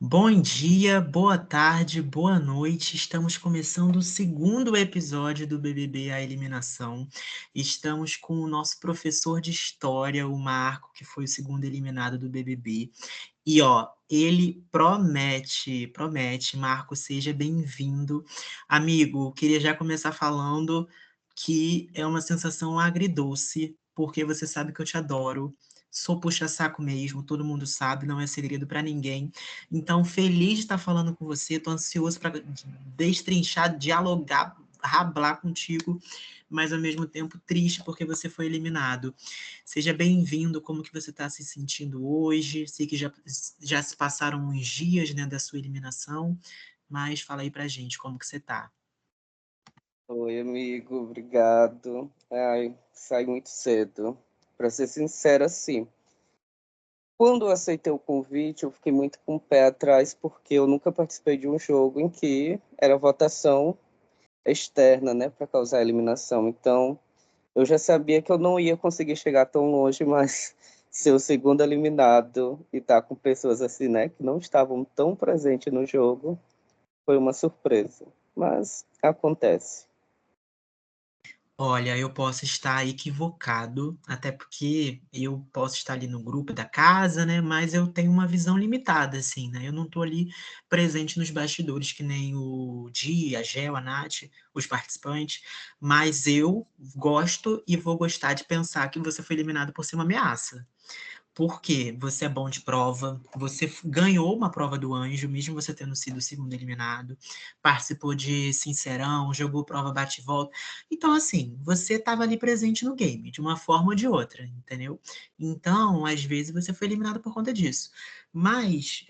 Bom dia, boa tarde, boa noite. Estamos começando o segundo episódio do BBB A Eliminação. Estamos com o nosso professor de história, o Marco, que foi o segundo eliminado do BBB. E ó, ele promete, promete. Marco, seja bem-vindo. Amigo, queria já começar falando que é uma sensação agridoce, porque você sabe que eu te adoro. Sou puxa-saco mesmo, todo mundo sabe, não é segredo para ninguém. Então, feliz de estar falando com você, tô ansioso para destrinchar, dialogar, rablar contigo, mas ao mesmo tempo triste porque você foi eliminado. Seja bem-vindo, como que você está se sentindo hoje? Sei que já se passaram uns dias, né, da sua eliminação, mas fala aí pra gente como que você tá. Oi, amigo, obrigado. Ai, saí muito cedo. Para ser sincera, sim. Quando eu aceitei o convite, eu fiquei muito com o pé atrás, porque eu nunca participei de um jogo em que era votação externa, né, para causar eliminação. Então, eu já sabia que eu não ia conseguir chegar tão longe, mas ser o segundo eliminado e estar com pessoas assim, né, que não estavam tão presentes no jogo, foi uma surpresa. Mas acontece. Olha, eu posso estar equivocado, até porque eu posso estar ali no grupo da casa, né? Mas eu tenho uma visão limitada, assim, né? Eu não estou ali presente nos bastidores, que nem o Di, a Gel, a Nath, os participantes, mas eu gosto e vou gostar de pensar que você foi eliminado por ser uma ameaça. Porque você é bom de prova, você ganhou uma prova do Anjo, mesmo você tendo sido o segundo eliminado, participou de Sincerão, jogou prova bate e volta. Então, assim, você estava ali presente no game, de uma forma ou de outra, entendeu? Então, às vezes, você foi eliminado por conta disso. Mas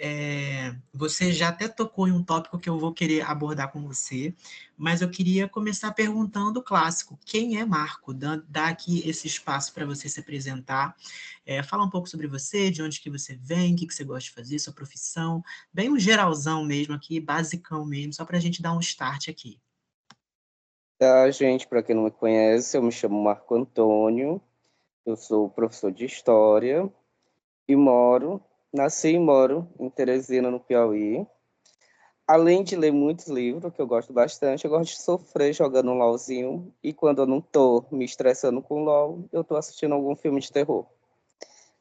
você já até tocou em um tópico que eu vou querer abordar com você, mas eu queria começar perguntando o clássico: quem é Marco? Dá aqui esse espaço para você se apresentar, fala um pouco sobre você, de onde que você vem, o que que você gosta de fazer, sua profissão, bem um geralzão mesmo aqui, basicão mesmo, só para a gente dar um start aqui. Tá, gente, para quem não me conhece, eu me chamo Marco Antônio, eu sou professor de História e nasci e moro em Teresina, no Piauí. Além de ler muitos livros, que eu gosto bastante, eu gosto de sofrer jogando um LOLzinho, e quando eu não tô me estressando com o LOL, eu tô assistindo algum filme de terror.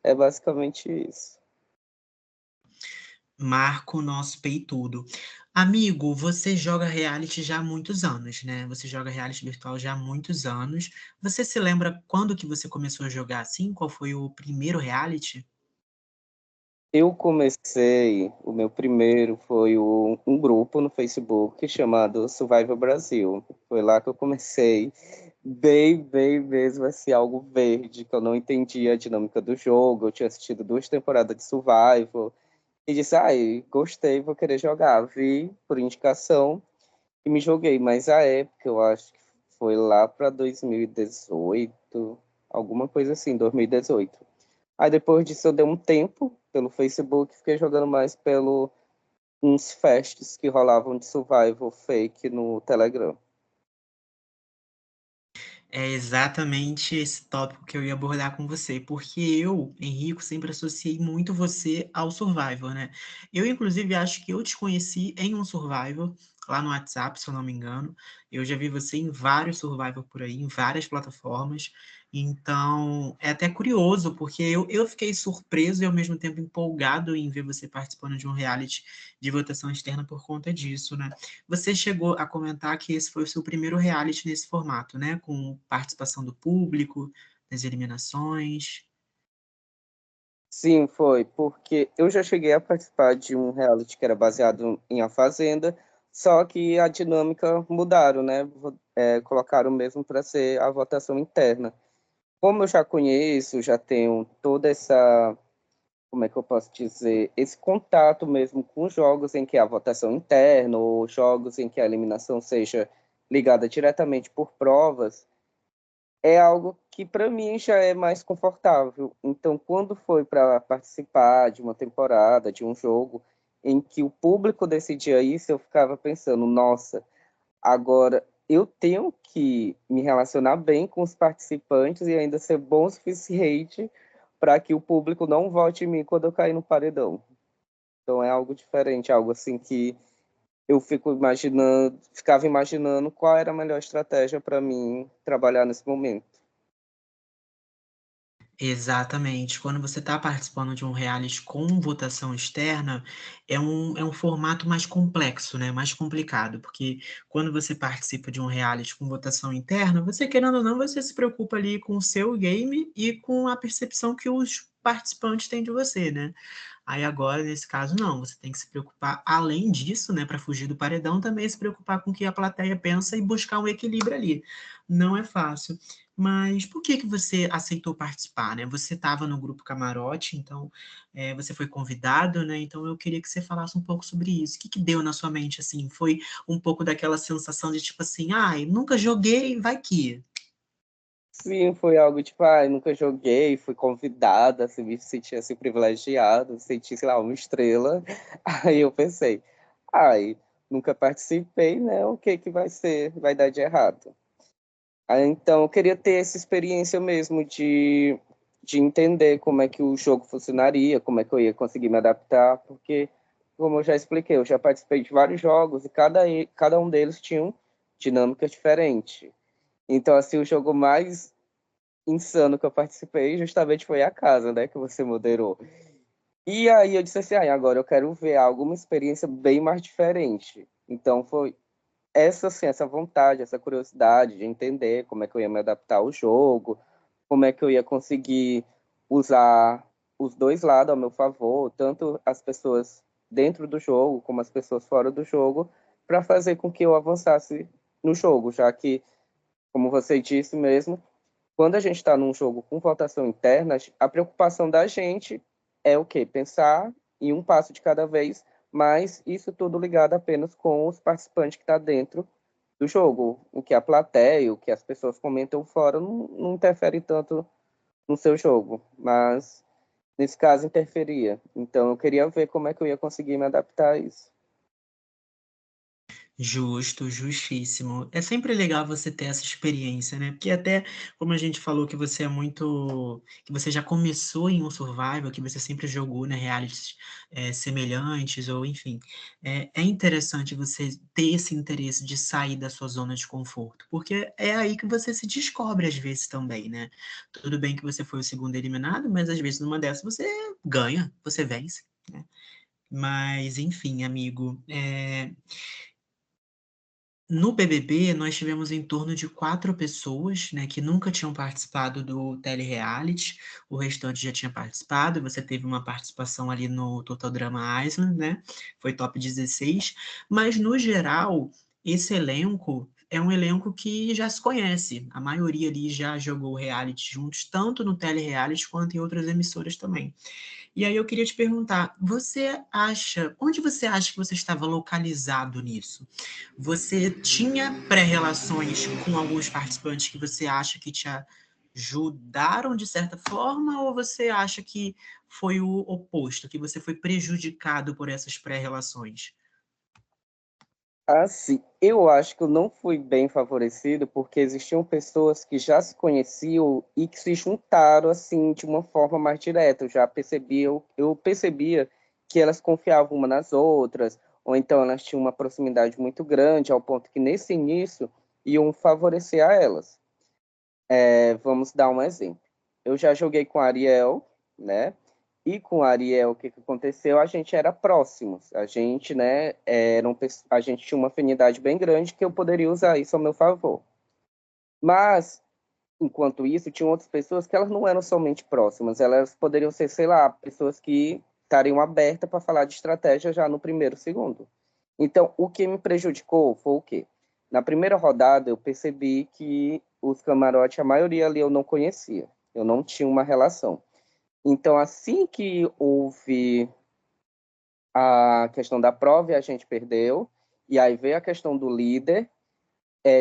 É basicamente isso. Marco, nosso peitudo. Amigo, você joga reality já há muitos anos, né? Você joga reality virtual já há muitos anos. Você se lembra quando que você começou a jogar assim? Qual foi o primeiro reality? O meu primeiro foi um grupo no Facebook chamado Survival Brasil. Foi lá que eu comecei, bem mesmo, assim, algo verde, que eu não entendia a dinâmica do jogo. Eu tinha assistido 2 temporadas de Survival e disse, ai, gostei, vou querer jogar. Vi por indicação e me joguei, mas a época eu acho que foi lá para 2018, alguma coisa assim, 2018. Aí depois disso eu dei um tempo pelo Facebook, fiquei jogando mais pelo uns fests que rolavam de survival fake no Telegram. É exatamente esse tópico que eu ia abordar com você, porque eu, Henrico, sempre associei muito você ao Survivor, né? Eu, inclusive, acho que eu te conheci em um Survivor, lá no WhatsApp, se eu não me engano. Eu já vi você em vários Survivor por aí, em várias plataformas. Então, é até curioso, porque eu fiquei surpreso e ao mesmo tempo empolgado em ver você participando de um reality de votação externa por conta disso, né? Você chegou a comentar que esse foi o seu primeiro reality nesse formato, né? Com participação do público, nas eliminações. Sim, foi, porque eu já cheguei a participar de um reality que era baseado em A Fazenda, só que a dinâmica mudaram, né? Colocaram mesmo para ser a votação interna. Como eu já conheço, já tenho toda essa, como é que eu posso dizer, esse contato mesmo com jogos em que a votação interna ou jogos em que a eliminação seja ligada diretamente por provas, é algo que para mim já é mais confortável. Então, quando foi para participar de uma temporada, de um jogo em que o público decidia isso, eu ficava pensando, nossa, agora eu tenho que me relacionar bem com os participantes e ainda ser bom o suficiente para que o público não vote em mim quando eu cair no paredão. Então é algo diferente, algo assim que eu ficava imaginando qual era a melhor estratégia para mim trabalhar nesse momento. Exatamente. Quando você está participando de um reality com votação externa, é um formato mais complexo, né, mais complicado, porque quando você participa de um reality com votação interna, você querendo ou não, você se preocupa ali com o seu game e com a percepção que os participantes têm de você, né. Aí agora, nesse caso, não, você tem que se preocupar, além disso, né, para fugir do paredão, também se preocupar com o que a plateia pensa e buscar um equilíbrio ali. Não é fácil. Mas por que que você aceitou participar, né? Você estava no grupo Camarote, então você foi convidado, né? Então eu queria que você falasse um pouco sobre isso. O que que deu na sua mente, assim? Foi um pouco daquela sensação de tipo assim, ai, nunca joguei, vai que. Sim, foi algo tipo, nunca joguei, fui convidada, assim, me senti assim privilegiado, me senti, sei lá, uma estrela. Aí eu pensei, ai, nunca participei, né? O que que vai ser, vai dar de errado? Aí, então, eu queria ter essa experiência mesmo de entender como é que o jogo funcionaria, como é que eu ia conseguir me adaptar, porque, como eu já expliquei, eu já participei de vários jogos e cada um deles tinha dinâmicas diferentes. Então, assim, o jogo mais insano que eu participei justamente foi a casa, né, que você moderou. E aí eu disse assim, agora eu quero ver alguma experiência bem mais diferente. Então foi essa, assim, essa vontade, essa curiosidade de entender como é que eu ia me adaptar ao jogo, como é que eu ia conseguir usar os dois lados ao meu favor, tanto as pessoas dentro do jogo como as pessoas fora do jogo, para fazer com que eu avançasse no jogo, já que, como você disse mesmo, quando a gente está num jogo com votação interna, a preocupação da gente é o quê? Pensar em um passo de cada vez, mas isso tudo ligado apenas com os participantes que estão dentro do jogo. O que a plateia, o que as pessoas comentam fora não interfere tanto no seu jogo, mas nesse caso interferia. Então eu queria ver como é que eu ia conseguir me adaptar a isso. Justo, justíssimo. É sempre legal você ter essa experiência, né, porque até como a gente falou que você é muito que você já começou em um survival, que você sempre jogou, né, realities, semelhantes ou enfim, é interessante você ter esse interesse de sair da sua zona de conforto, porque é aí que você se descobre às vezes também, né. Tudo bem que você foi o segundo eliminado, mas às vezes numa dessas você ganha, você vence, né. Mas enfim, amigo, no BBB, nós tivemos em torno de 4 pessoas, né, que nunca tinham participado do tele-reality, o restante já tinha participado, você teve uma participação ali no Total Drama Island, né, foi top 16, mas no geral, esse elenco é um elenco que já se conhece, a maioria ali já jogou reality juntos, tanto no tele-reality quanto em outras emissoras também. E aí eu queria te perguntar, onde você acha que você estava localizado nisso? Você tinha pré-relações com alguns participantes que você acha que te ajudaram de certa forma, ou você acha que foi o oposto, que você foi prejudicado por essas pré-relações? Assim, eu acho que eu não fui bem favorecido, porque existiam pessoas que já se conheciam e que se juntaram, assim, de uma forma mais direta. Eu percebia que elas confiavam uma nas outras, ou então elas tinham uma proximidade muito grande, ao ponto que, nesse início, iam favorecer a elas. Vamos dar um exemplo. Eu já joguei com a Ariel, né? E com a Ariel, o que que aconteceu? A gente era próximos. A gente, né, a gente tinha uma afinidade bem grande que eu poderia usar isso ao meu favor. Mas, enquanto isso, tinham outras pessoas que elas não eram somente próximas, elas poderiam ser, sei lá, pessoas que estariam abertas para falar de estratégia já no primeiro segundo. Então, o que me prejudicou foi o quê? Na primeira rodada, eu percebi que os camarotes, a maioria ali eu não conhecia, eu não tinha uma relação. Então, assim que houve a questão da prova e a gente perdeu, e aí veio a questão do líder,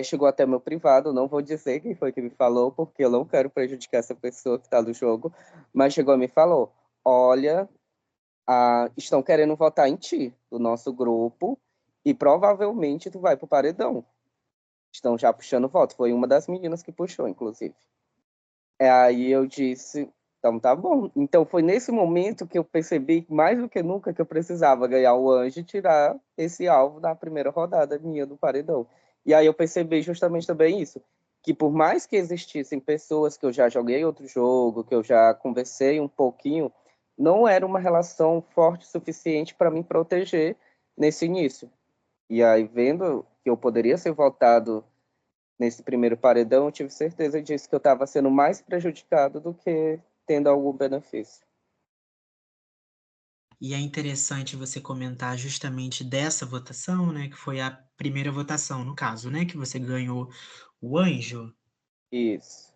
chegou até meu privado, não vou dizer quem foi que me falou, porque eu não quero prejudicar essa pessoa que está no jogo, mas chegou e me falou, olha, estão querendo votar em ti, do nosso grupo, e provavelmente tu vai pro paredão. Estão já puxando voto. Foi uma das meninas que puxou, inclusive. Aí eu disse. Então tá bom. Então foi nesse momento que eu percebi mais do que nunca que eu precisava ganhar o anjo e tirar esse alvo da primeira rodada minha do paredão. E aí eu percebi justamente também isso, que por mais que existissem pessoas que eu já joguei outro jogo, que eu já conversei um pouquinho, não era uma relação forte o suficiente para me proteger nesse início. E aí vendo que eu poderia ser votado nesse primeiro paredão, eu tive certeza disso, que eu estava sendo mais prejudicado do que tendo algum benefício. E é interessante você comentar justamente dessa votação, né, que foi a primeira votação, no caso, né, que você ganhou o anjo. Isso.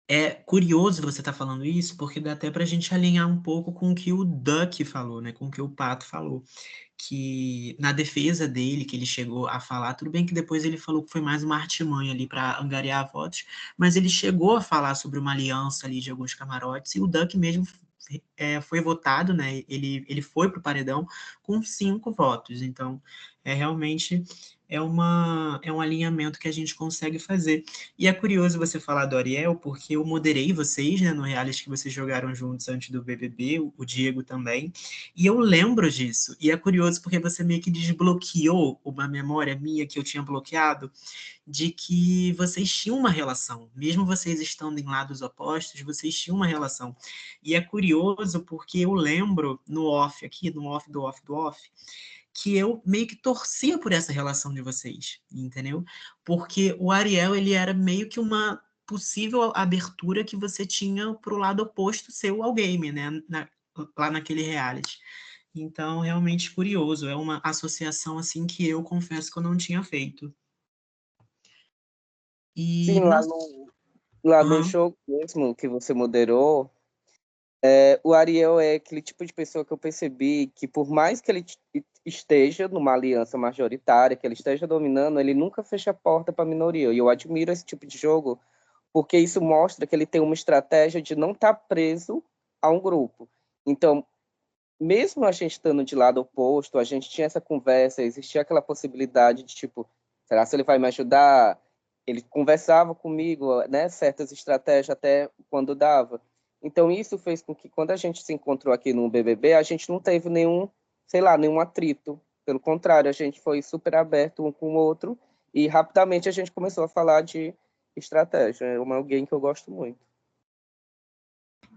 É curioso você estar falando isso, porque dá até para a gente alinhar um pouco com o que o Duck falou, né, com o que o Pato falou, que na defesa dele, que ele chegou a falar, tudo bem que depois ele falou que foi mais uma artimanha ali para angariar votos, mas ele chegou a falar sobre uma aliança ali de alguns camarotes, e o Duck mesmo foi votado, né, ele foi para o paredão com 5 votos, então realmente é um alinhamento que a gente consegue fazer. E é curioso você falar do Ariel, porque eu moderei vocês, né, no reality que vocês jogaram juntos antes do BBB, o Diego também, e eu lembro disso. E é curioso porque você meio que desbloqueou uma memória minha que eu tinha bloqueado, de que vocês tinham uma relação. Mesmo vocês estando em lados opostos, vocês tinham uma relação. E é curioso porque eu lembro no off aqui, no off do off do off, que eu meio que torcia por essa relação de vocês, entendeu? Porque o Ariel, ele era meio que uma possível abertura que você tinha para o lado oposto seu ao game, né? Lá naquele reality. Então, realmente curioso, é uma associação assim que eu confesso que eu não tinha feito. E Sim, lá no Aham. show mesmo que você moderou, o Ariel é aquele tipo de pessoa que eu percebi que, por mais que ele esteja numa aliança majoritária, que ele esteja dominando, ele nunca fecha a porta para a minoria. E eu admiro esse tipo de jogo, porque isso mostra que ele tem uma estratégia de não estar preso a um grupo. Então, mesmo a gente estando de lado oposto, a gente tinha essa conversa, existia aquela possibilidade de, tipo, será que ele vai me ajudar? Ele conversava comigo, né, certas estratégias até quando dava. Então, isso fez com que, quando a gente se encontrou aqui no BBB, a gente não teve nenhum, sei lá, nenhum atrito. Pelo contrário, a gente foi super aberto um com o outro e rapidamente a gente começou a falar de estratégia. É alguém que eu gosto muito.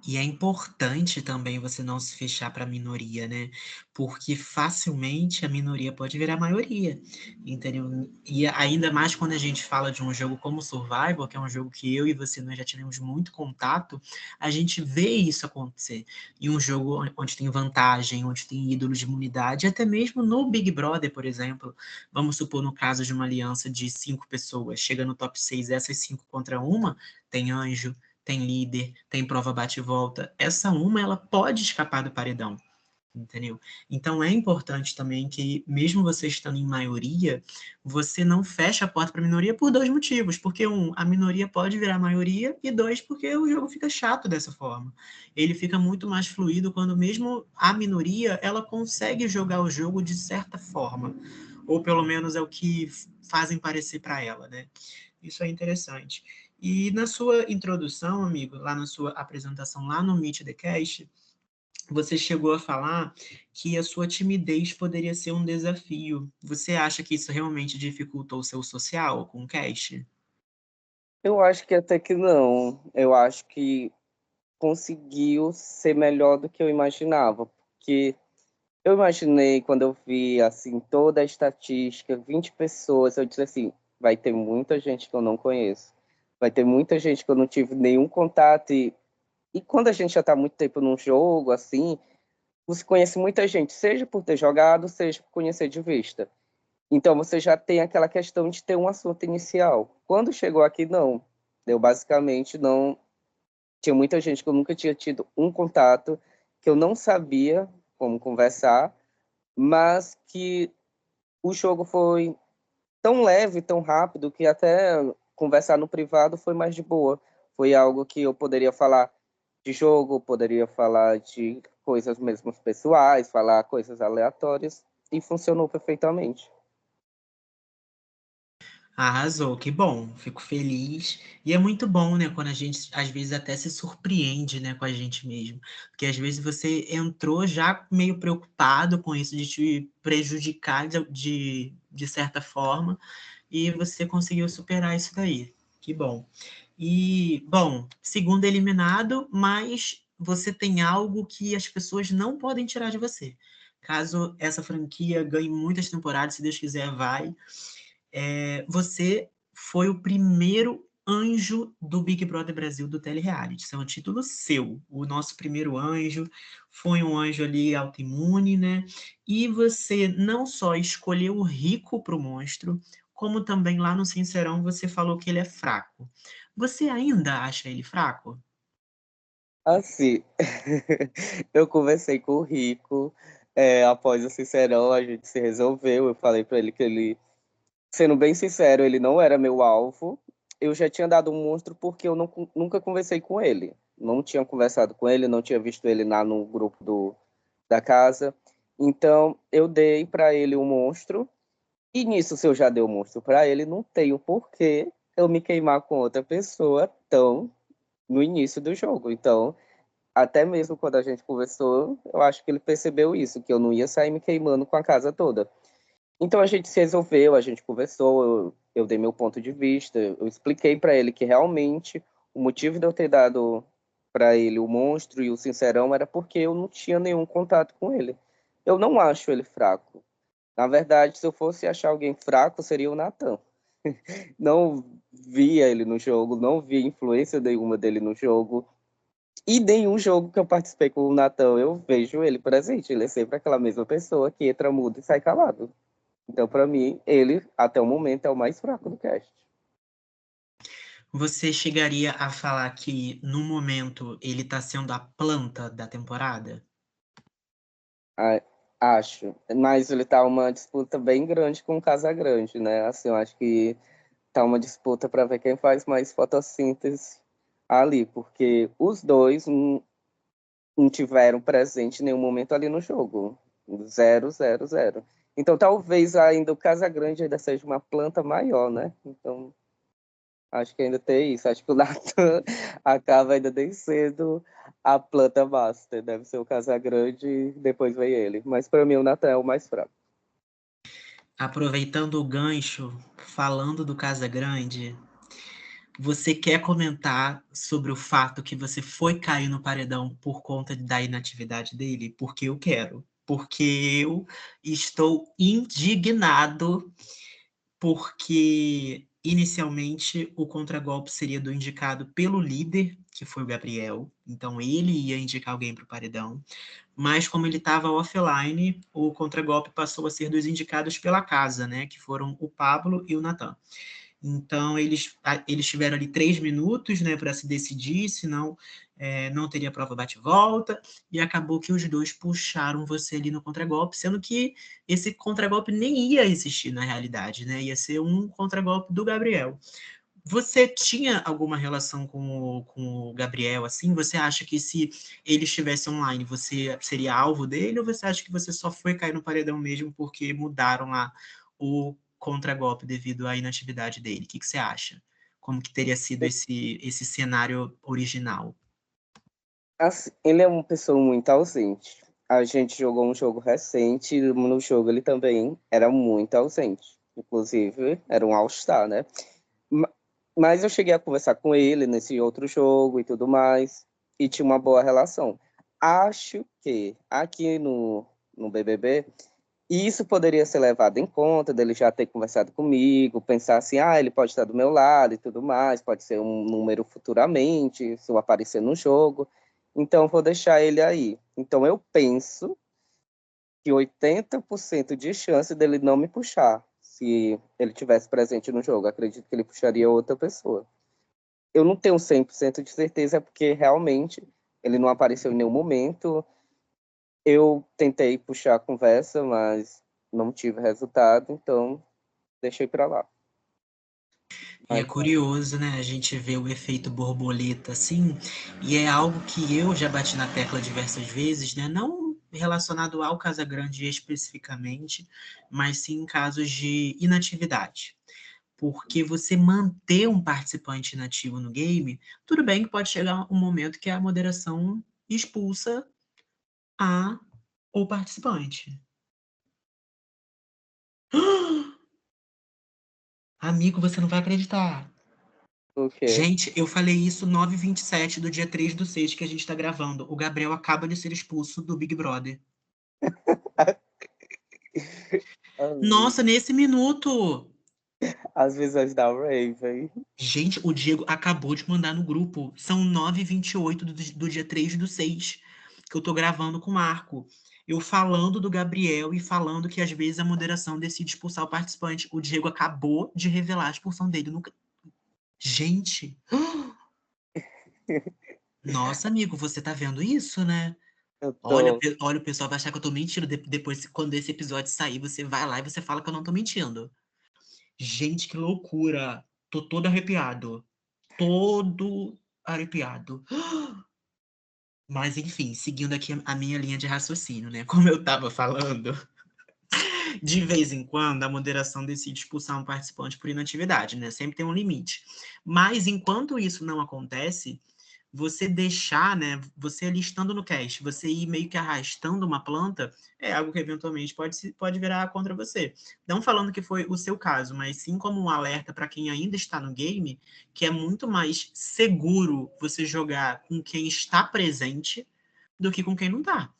E é importante também você não se fechar para a minoria, né? Porque facilmente a minoria pode virar maioria, entendeu? E ainda mais quando a gente fala de um jogo como Survival, que é um jogo que eu e você nós já tivemos muito contato, a gente vê isso acontecer. E um jogo onde tem vantagem, onde tem ídolo de imunidade, até mesmo no Big Brother, por exemplo, vamos supor no caso de uma aliança de 5 pessoas, chega no top 6, essas 5 contra uma, tem anjo, tem líder, tem prova bate e volta. Essa uma, ela pode escapar do paredão, entendeu? Então é importante também que, mesmo você estando em maioria, você não feche a porta para a minoria por 2 motivos. Porque, um, a minoria pode virar maioria, e 2, porque o jogo fica chato dessa forma. Ele fica muito mais fluido quando mesmo a minoria, ela consegue jogar o jogo de certa forma. Ou pelo menos é o que fazem parecer para ela, né? Isso é interessante. E na sua introdução, amigo, lá na sua apresentação lá no Meet the Cast, você chegou a falar que a sua timidez poderia ser um desafio. Você acha que isso realmente dificultou o seu social com o cast? Eu acho que até que não. Eu acho que conseguiu ser melhor do que eu imaginava, porque eu imaginei, quando eu vi assim toda a estatística, 20 pessoas, eu disse assim, vai ter muita gente que eu não conheço, vai ter muita gente que eu não tive nenhum contato, e quando a gente já está muito tempo num jogo, assim, você conhece muita gente, seja por ter jogado, seja por conhecer de vista. Então você já tem aquela questão de ter um assunto inicial. Quando chegou aqui, não. Eu basicamente não tinha muita gente que eu nunca tinha tido um contato, que eu não sabia como conversar, mas que o jogo foi tão leve, tão rápido, que até conversar no privado foi mais de boa. Foi algo que eu poderia falar de jogo, poderia falar de coisas mesmo pessoais, falar coisas aleatórias, e funcionou perfeitamente. Arrasou, que bom, fico feliz. E é muito bom, né, quando a gente às vezes até se surpreende, né, com a gente mesmo. Porque às vezes você entrou já meio preocupado com isso de te prejudicar de certa forma, e você conseguiu superar isso daí. Que bom. E, bom, segundo eliminado, mas você tem algo que as pessoas não podem tirar de você. Caso essa franquia ganhe muitas temporadas, se Deus quiser, vai. Você foi o primeiro anjo do Big Brother Brasil do Telereality. Isso é um título seu. O nosso primeiro anjo foi um anjo ali autoimune, né? E você não só escolheu o rico para o monstro, como também lá no Sincerão você falou que ele é fraco. Você ainda acha ele fraco? Assim, eu conversei com o Rico, após o Sincerão, a gente se resolveu, eu falei para ele que ele, sendo bem sincero, ele não era meu alvo. Eu já tinha dado um monstro porque eu nunca conversei com ele. Não tinha conversado com ele, não tinha visto ele lá no grupo da casa. Então, eu dei para ele um monstro. E nisso, se eu já dei o monstro para ele, não tenho por que eu me queimar com outra pessoa tão no início do jogo. Então, até mesmo quando a gente conversou, eu acho que ele percebeu isso, que eu não ia sair me queimando com a casa toda. Então a gente se resolveu, a gente conversou, eu dei meu ponto de vista, eu expliquei para ele que realmente o motivo de eu ter dado para ele o monstro e o sincerão era porque eu não tinha nenhum contato com ele. Eu não acho ele fraco. Na verdade, se eu fosse achar alguém fraco, seria o Natan. Não via ele no jogo, não via influência nenhuma dele no jogo. E nenhum jogo que eu participei com o Natan, eu vejo ele presente. Ele é sempre aquela mesma pessoa que entra mudo e sai calado. Então, para mim, ele, até o momento, é o mais fraco do cast. Você chegaria a falar que, no momento, ele está sendo a planta da temporada? Ah, acho. Mas ele tá uma disputa bem grande com o Casagrande, né? Assim, eu acho que tá uma disputa para ver quem faz mais fotossíntese ali, porque os dois não tiveram presente em nenhum momento ali no jogo. Zero, zero, zero. Então, talvez ainda o Casagrande ainda seja uma planta maior, né? Então, acho que ainda tem isso. Acho que o Nathan acaba ainda descendo a planta master. Deve ser o Casagrande e depois vem ele. Mas para mim o Nathan é o mais fraco. Aproveitando o gancho, falando do Casagrande, você quer comentar sobre o fato que você foi cair no paredão por conta da inatividade dele? Porque eu quero. Porque eu estou indignado, porque inicialmente o contragolpe seria do indicado pelo líder, que foi o Gabriel. Então ele ia indicar alguém para o paredão. Mas como ele estava offline, o contragolpe passou a ser dos indicados pela casa, né? Que foram o Pablo e o Natan. Então, eles tiveram ali 3 minutos, né, para se decidir, senão não teria prova bate-volta, e acabou que os dois puxaram você ali no contragolpe, sendo que esse contragolpe nem ia existir na realidade, né? Ia ser um contragolpe do Gabriel. Você tinha alguma relação com o Gabriel, assim? Você acha que se ele estivesse online, você seria alvo dele, ou você acha que você só foi cair no paredão mesmo porque mudaram lá o contragolpe devido à inatividade dele? O que você acha? Como que teria sido esse cenário original? Assim, ele é uma pessoa muito ausente. A gente jogou um jogo recente, e no jogo ele também era muito ausente. Inclusive, era um All-Star, né? Ma- Mas eu cheguei a conversar com ele nesse outro jogo e tudo mais, e tinha uma boa relação. Acho que aqui no BBB, isso poderia ser levado em conta, dele já ter conversado comigo, pensar assim, ele pode estar do meu lado e tudo mais, pode ser um número futuramente, se eu aparecer no jogo. Então, vou deixar ele aí. Então, eu penso que 80% de chance dele não me puxar, se ele tivesse presente no jogo. Acredito que ele puxaria outra pessoa. Eu não tenho 100% de certeza, porque realmente ele não apareceu em nenhum momento. Eu tentei puxar a conversa, mas não tive resultado, então deixei para lá. E é Mas curioso, né, a gente vê o efeito borboleta assim, e é algo que eu já bati na tecla diversas vezes, né, não relacionado ao Casagrande especificamente, mas sim em casos de inatividade. Porque você manter um participante inativo no game, tudo bem que pode chegar um momento que a moderação expulsa o participante. Amigo, você não vai acreditar. O quê? Gente, eu falei isso 9h27 do dia 3/6 que a gente tá gravando. O Gabriel acaba de ser expulso do Big Brother. Nossa, nesse minuto! As visões da Raven. Gente, o Diego acabou de mandar no grupo. São 9h28 do dia 3/6 que eu tô gravando com o Marco. Eu falando do Gabriel e falando que às vezes a moderação decide expulsar o participante. O Diego acabou de revelar a expulsão dele. Gente! Nossa, amigo, você tá vendo isso, né? Eu Olha, tô. olha, o pessoal vai achar que eu tô mentindo. Depois, quando esse episódio sair, você vai lá e você fala que eu não tô mentindo. Gente, que loucura! Tô todo arrepiado. Todo arrepiado. Mas, enfim, seguindo aqui a minha linha de raciocínio, né? Como eu tava falando, de vez em quando a moderação decide expulsar um participante por inatividade, né? Sempre tem um limite. Mas enquanto isso não acontece, você deixar, né? Você ali estando no cast, você ir meio que arrastando uma planta, é algo que eventualmente pode virar contra você. Não falando que foi o seu caso, mas sim como um alerta para quem ainda está no game, que é muito mais seguro você jogar com quem está presente do que com quem não está.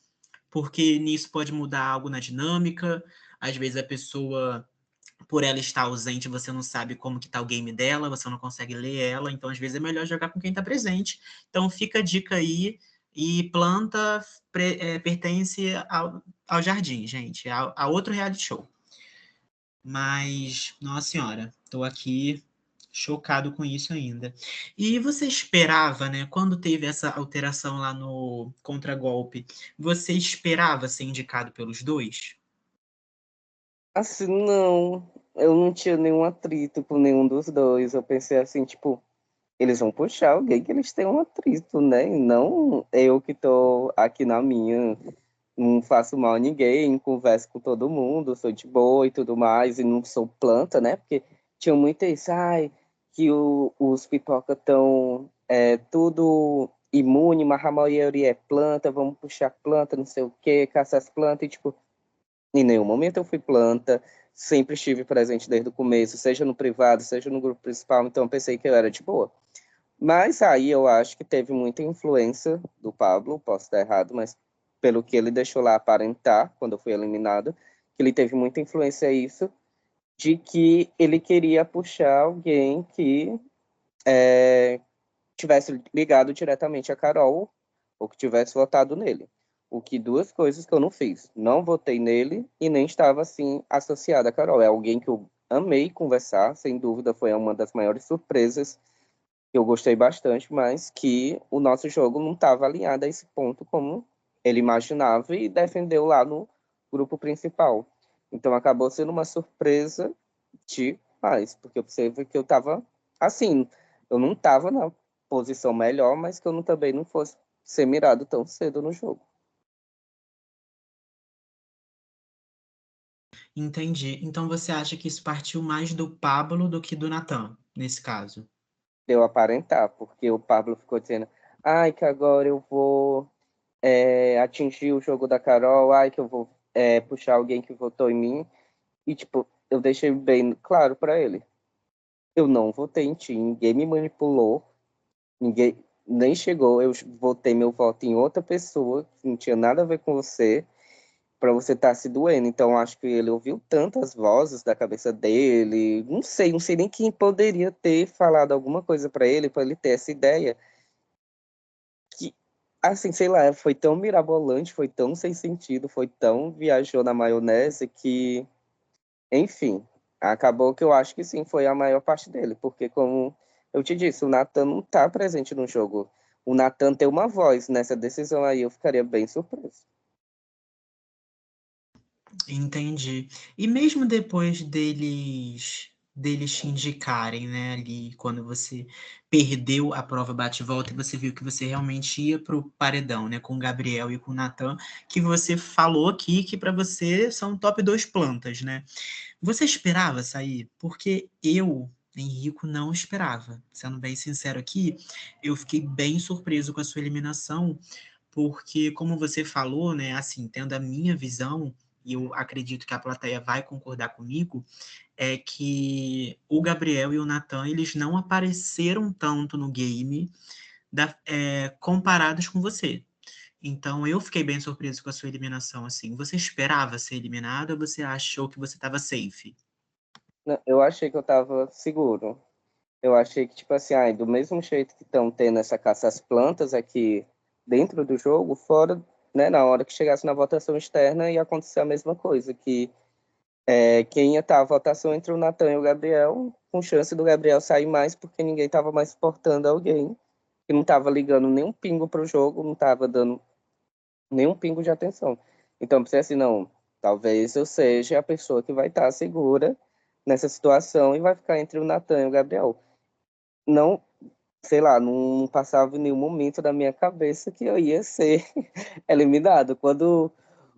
Porque nisso pode mudar algo na dinâmica, às vezes a pessoa por ela estar ausente, você não sabe como que tá o game dela, você não consegue ler ela, então às vezes é melhor jogar com quem tá presente. Então fica a dica aí, e planta pertence ao jardim, gente, a outro reality show. Mas, nossa senhora, tô aqui chocado com isso ainda. E você esperava, né, quando teve essa alteração lá no contragolpe, você esperava ser indicado pelos dois? Assim, não. Eu não tinha nenhum atrito com nenhum dos dois. Eu pensei assim, tipo, eles vão puxar alguém que eles têm um atrito, né? E não eu que tô aqui na minha. Não faço mal a ninguém, converso com todo mundo, sou de boa e tudo mais, e não sou planta, né? Porque tinha muito isso, ai, que os pipoca estão tudo imune, mas a maioria é planta, vamos puxar planta, não sei o quê, caçar as plantas, e tipo, em nenhum momento eu fui planta, sempre estive presente desde o começo, seja no privado, seja no grupo principal, então eu pensei que eu era de boa. Mas aí eu acho que teve muita influência do Pablo, posso estar errado, mas pelo que ele deixou lá aparentar quando eu fui eliminado, que ele teve muita influência isso, de que ele queria puxar alguém que tivesse ligado diretamente a Carol ou que tivesse votado nele. O que duas coisas que eu não fiz. Não votei nele e nem estava assim associado a Carol. É alguém que eu amei conversar, sem dúvida foi uma das maiores surpresas que eu gostei bastante, mas que o nosso jogo não estava alinhado a esse ponto como ele imaginava e defendeu lá no grupo principal. Então acabou sendo uma surpresa demais, porque eu percebi que eu estava assim, eu não estava na posição melhor, mas que eu também não fosse ser mirado tão cedo no jogo. Entendi. Então você acha que isso partiu mais do Pablo do que do Natan, nesse caso? Deu a aparentar, porque o Pablo ficou dizendo, ai, que agora eu vou atingir o jogo da Carol, ai, que eu vou puxar alguém que votou em mim. E, tipo, eu deixei bem claro para ele. Eu não votei em ti, ninguém me manipulou, ninguém nem chegou, eu votei meu voto em outra pessoa, que não tinha nada a ver com você, para você estar se doendo. Então, acho que ele ouviu tantas vozes da cabeça dele, não sei nem quem poderia ter falado alguma coisa para ele ter essa ideia, que, assim, sei lá, foi tão mirabolante, foi tão sem sentido, foi tão viajou na maionese que, enfim, acabou que eu acho que sim, foi a maior parte dele, porque como eu te disse, o Nathan não está presente no jogo. O Nathan tem uma voz nessa decisão aí, eu ficaria bem surpreso. Entendi. E mesmo depois deles deles te indicarem, né, ali, quando você perdeu a prova bate-volta e você viu que você realmente ia para o paredão, né, com o Gabriel e com o Natan, que você falou aqui que para você são top 2 plantas, né? Você esperava sair? Porque eu, Henrico, não esperava. Sendo bem sincero aqui, eu fiquei bem surpreso com a sua eliminação, porque, como você falou, né, assim, tendo a minha visão, e eu acredito que a plateia vai concordar comigo, é que o Gabriel e o Nathan, eles não apareceram tanto no game comparados com você. Então, eu fiquei bem surpreso com a sua eliminação, assim. Você esperava ser eliminado ou você achou que você estava safe? Não, eu achei que eu tava seguro. Eu achei que, tipo assim, do mesmo jeito que estão tendo essa caça às plantas aqui dentro do jogo, fora, né, na hora que chegasse na votação externa, ia acontecer a mesma coisa, que quem ia estar a votação entre o Natan e o Gabriel, com chance do Gabriel sair mais, porque ninguém estava mais suportando alguém, que não estava ligando nenhum pingo pro jogo, não estava dando nenhum pingo de atenção. Então, eu pensei assim, não, talvez eu seja a pessoa que vai estar segura nessa situação e vai ficar entre o Natan e o Gabriel. Não, sei lá, não passava em nenhum momento da minha cabeça que eu ia ser eliminado. Quando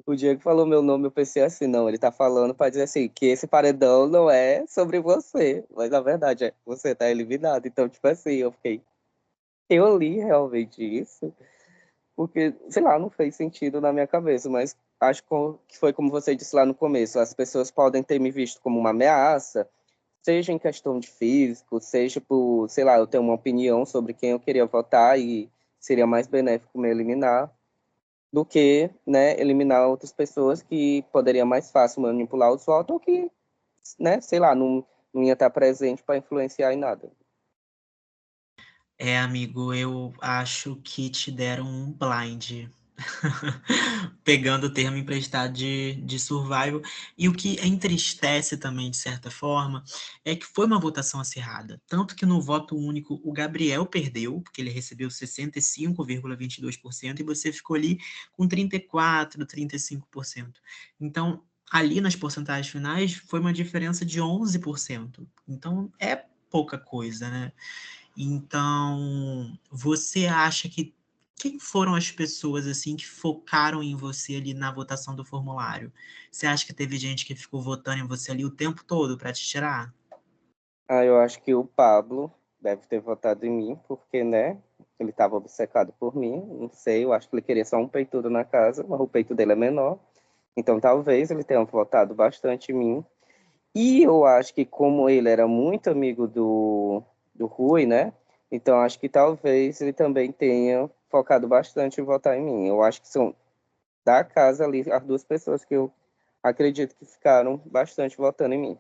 o Diego falou meu nome, eu pensei assim, não, ele tá falando para dizer assim, que esse paredão não é sobre você, mas na verdade você tá eliminado. Então, tipo assim, eu li realmente isso, porque, sei lá, não fez sentido na minha cabeça, mas acho que foi como você disse lá no começo, as pessoas podem ter me visto como uma ameaça, seja em questão de físico, seja por, sei lá, eu ter uma opinião sobre quem eu queria votar e seria mais benéfico me eliminar do que, né, eliminar outras pessoas que poderia mais fácil manipular os votos ou que, né, sei lá, não ia estar presente para influenciar em nada. Amigo, eu acho que te deram um blind. Pegando o termo emprestado de survival. E o que entristece também, de certa forma, é que foi uma votação acirrada. Tanto que no voto único o Gabriel perdeu, porque ele recebeu 65,22% e você ficou ali com 34, 35%. Então, ali nas porcentagens finais, foi uma diferença de 11%. Então, é pouca coisa, né? Então, você acha que quem foram as pessoas assim que focaram em você ali na votação do formulário? Você acha que teve gente que ficou votando em você ali o tempo todo para te tirar? Eu acho que o Pablo deve ter votado em mim, porque, né, ele estava obcecado por mim, não sei, eu acho que ele queria só um peitudo na casa, mas o peito dele é menor, então talvez ele tenha votado bastante em mim. E eu acho que como ele era muito amigo do Rui, né? Então acho que talvez ele também tenha focado bastante em votar em mim. Eu acho que são da casa ali as duas pessoas que eu acredito que ficaram bastante votando em mim.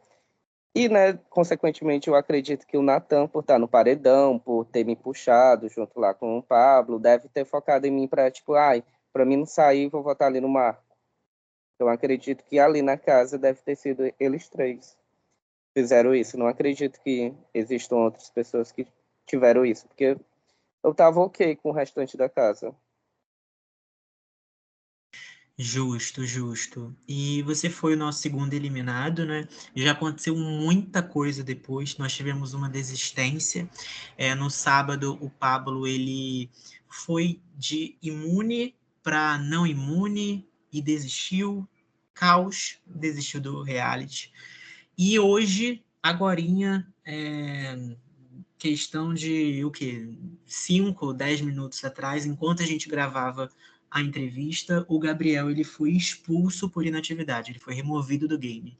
E, né, consequentemente, eu acredito que o Natan, por estar no paredão, por ter me puxado junto lá com o Pablo, deve ter focado em mim para, tipo, para mim não sair, vou votar ali no Marco. Então, acredito que ali na casa deve ter sido eles três fizeram isso. Não acredito que existam outras pessoas que tiveram isso, porque eu tava ok com o restante da casa. Justo, justo. E você foi o nosso segundo eliminado, né? Já aconteceu muita coisa depois. Nós tivemos uma desistência. No sábado, o Pablo ele foi de imune para não imune e desistiu. Caos, desistiu do reality. E hoje, agorinha, questão de o quê? 5, 10 minutos atrás, enquanto a gente gravava a entrevista, o Gabriel ele foi expulso por inatividade, ele foi removido do game.